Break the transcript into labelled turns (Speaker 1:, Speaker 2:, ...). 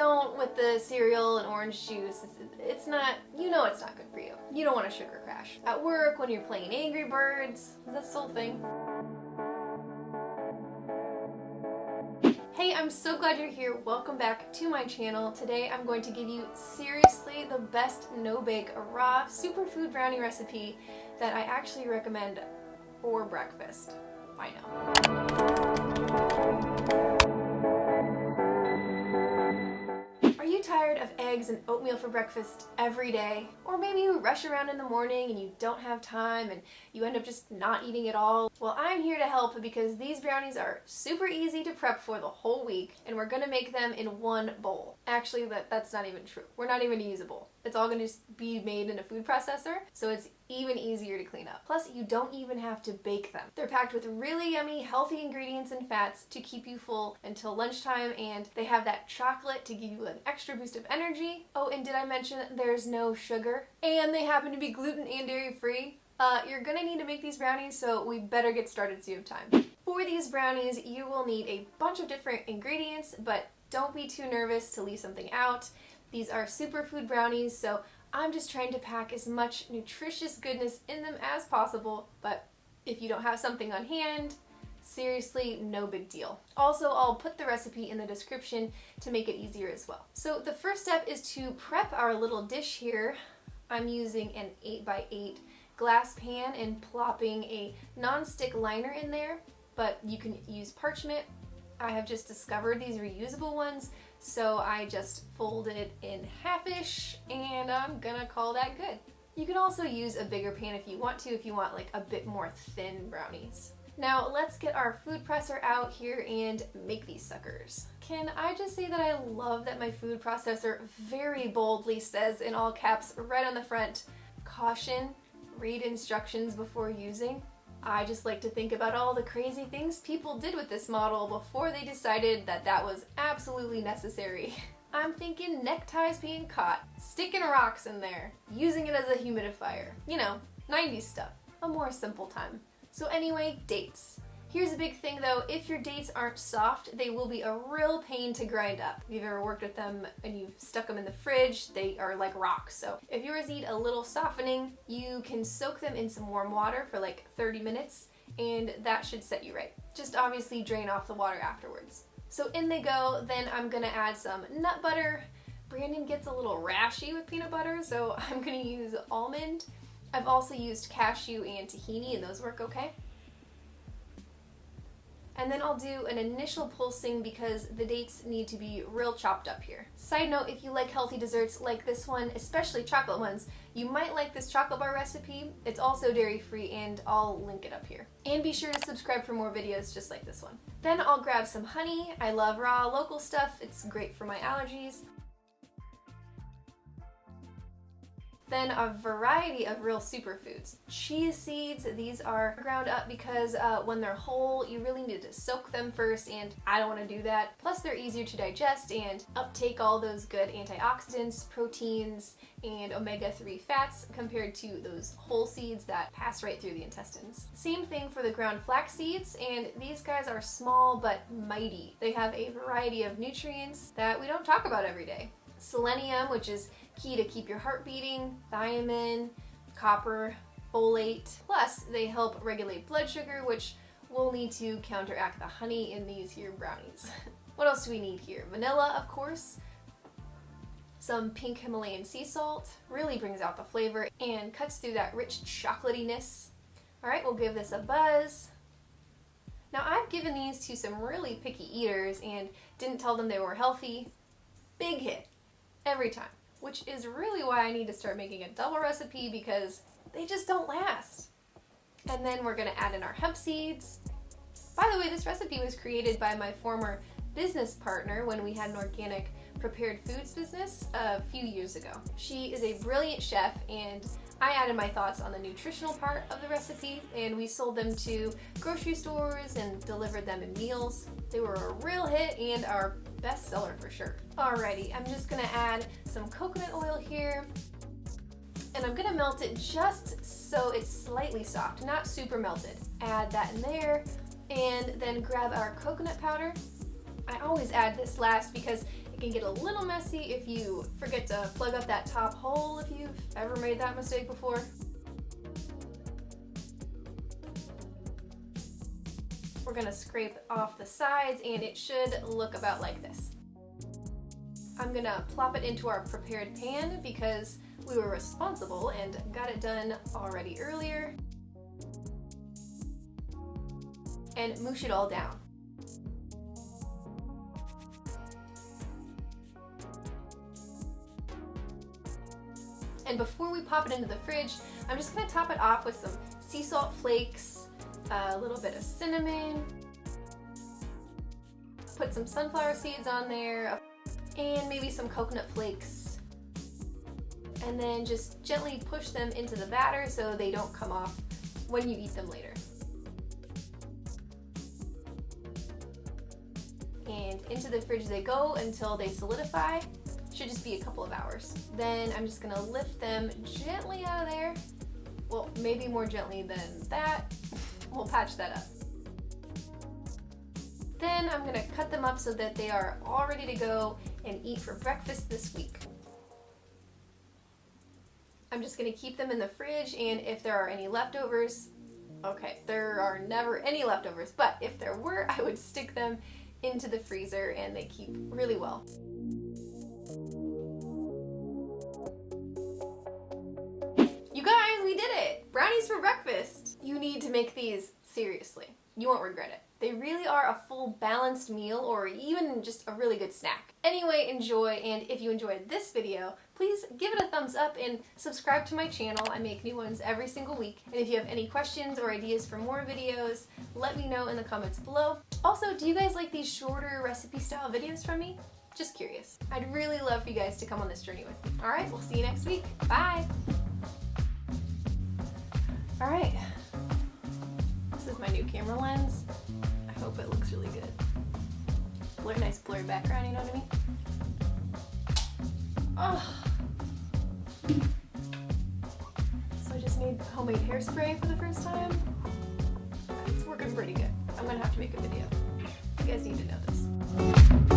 Speaker 1: don't with the cereal and orange juice. It's not, you know it's not good for you. You don't want a sugar crash. At work, when you're playing Angry Birds, is that still a thing? Hey, I'm so glad you're here. Welcome back to my channel. Today I'm going to give you seriously the best no-bake raw superfood brownie recipe that I actually recommend for breakfast. I know. Are you tired of eggs and oatmeal for breakfast every day? Or maybe you rush around in the morning and you don't have time and you end up just not eating at all? Well, I'm here to help because these brownies are super easy to prep for the whole week, and we're gonna make them in one bowl. Actually, that's not even true. We're not even gonna use a bowl. It's all gonna just be made in a food processor, so it's even easier to clean up. Plus, you don't even have to bake them. They're packed with really yummy, healthy ingredients and fats to keep you full until lunchtime, and they have that chocolate to give you an extra boost of energy. Oh, and did I mention there's no sugar? And they happen to be gluten and dairy free. You're gonna need to make these brownies, so we better get started so you have time. For these brownies, you will need a bunch of different ingredients, but don't be too nervous to leave something out. These are superfood brownies, so I'm just trying to pack as much nutritious goodness in them as possible, but if you don't have something on hand, seriously, no big deal. Also, I'll put the recipe in the description to make it easier as well. So the first step is to prep our little dish here. I'm using an 8x8 glass pan and plopping a non-stick liner in there, but you can use parchment. I have just discovered these reusable ones, so I just fold it in half-ish and I'm gonna call that good. You can also use a bigger pan if you want like a bit more thin brownies. Now let's get our food presser out here and make these suckers. Can I just say that I love that my food processor very boldly says in all caps right on the front, caution, read instructions before using. I just like to think about all the crazy things people did with this model before they decided that that was absolutely necessary. I'm thinking neckties being caught, sticking rocks in there, using it as a humidifier. You know, 90s stuff. A more simple time. So anyway, dates. Here's a big thing though, if your dates aren't soft, they will be a real pain to grind up. If you've ever worked with them and you've stuck them in the fridge, they are like rocks. So if yours need a little softening, you can soak them in some warm water for like 30 minutes and that should set you right. Just obviously drain off the water afterwards. So in they go, then I'm gonna add some nut butter. Brandon gets a little rashy with peanut butter, so I'm gonna use almond. I've also used cashew and tahini and those work okay. And then I'll do an initial pulsing because the dates need to be real chopped up here. Side note, if you like healthy desserts like this one, especially chocolate ones, you might like this chocolate bar recipe. It's also dairy free and I'll link it up here. And be sure to subscribe for more videos just like this one. Then I'll grab some honey. I love raw local stuff. It's great for my allergies. Then a variety of real superfoods. Chia seeds, these are ground up because when they're whole, you really need to soak them first, and I don't want to do that. Plus they're easier to digest and uptake all those good antioxidants, proteins, and omega-3 fats compared to those whole seeds that pass right through the intestines. Same thing for the ground flax seeds, and these guys are small but mighty. They have a variety of nutrients that we don't talk about every day. Selenium, which is key to keep your heart beating, thiamine, copper, folate, plus they help regulate blood sugar, which we'll need to counteract the honey in these here brownies. What else do we need here? Vanilla, of course. Some pink Himalayan sea salt, really brings out the flavor and cuts through that rich chocolatiness. All right, we'll give this a buzz. Now I've given these to some really picky eaters and didn't tell them they were healthy. Big hit. Every time, which is really why I need to start making a double recipe because they just don't last. And then we're gonna add in our hemp seeds. By the way, this recipe was created by my former business partner when we had an organic prepared foods business a few years ago. She is a brilliant chef and I added my thoughts on the nutritional part of the recipe and we sold them to grocery stores and delivered them in meals. They were a real hit and our best seller for sure. Alrighty, I'm just gonna add some coconut oil here and I'm gonna melt it just so it's slightly soft, not super melted. Add that in there and then grab our coconut powder. I always add this last because It can get a little messy if you forget to plug up that top hole, if you've ever made that mistake before. We're gonna scrape off the sides and it should look about like this. I'm gonna plop it into our prepared pan because we were responsible and got it done already earlier. And moosh it all down. And before we pop it into the fridge, I'm just gonna top it off with some sea salt flakes, a little bit of cinnamon, put some sunflower seeds on there, and maybe some coconut flakes. And then just gently push them into the batter so they don't come off when you eat them later. And into the fridge they go until they solidify. Should just be a couple of hours. Then I'm just gonna lift them gently out of there. Well, maybe more gently than that. We'll patch that up. Then I'm gonna cut them up so that they are all ready to go and eat for breakfast this week. I'm just gonna keep them in the fridge, and if there are any leftovers, okay, there are never any leftovers, but if there were, I would stick them into the freezer and they keep really well. You guys, we did it! Brownies for breakfast! You need to make these seriously. You won't regret it. They really are a full balanced meal or even just a really good snack. Anyway, enjoy, and if you enjoyed this video, please give it a thumbs up and subscribe to my channel. I make new ones every single week. And if you have any questions or ideas for more videos, let me know in the comments below. Also, do you guys like these shorter recipe style videos from me? Just curious. I'd really love for you guys to come on this journey with me. Alright, we'll see you next week. Bye! Alright, this is my new camera lens. I hope it looks really good. Nice blurry background, you know what I mean? Oh. So I just made homemade hairspray for the first time. It's working pretty good. I'm gonna have to make a video. You guys need to know this.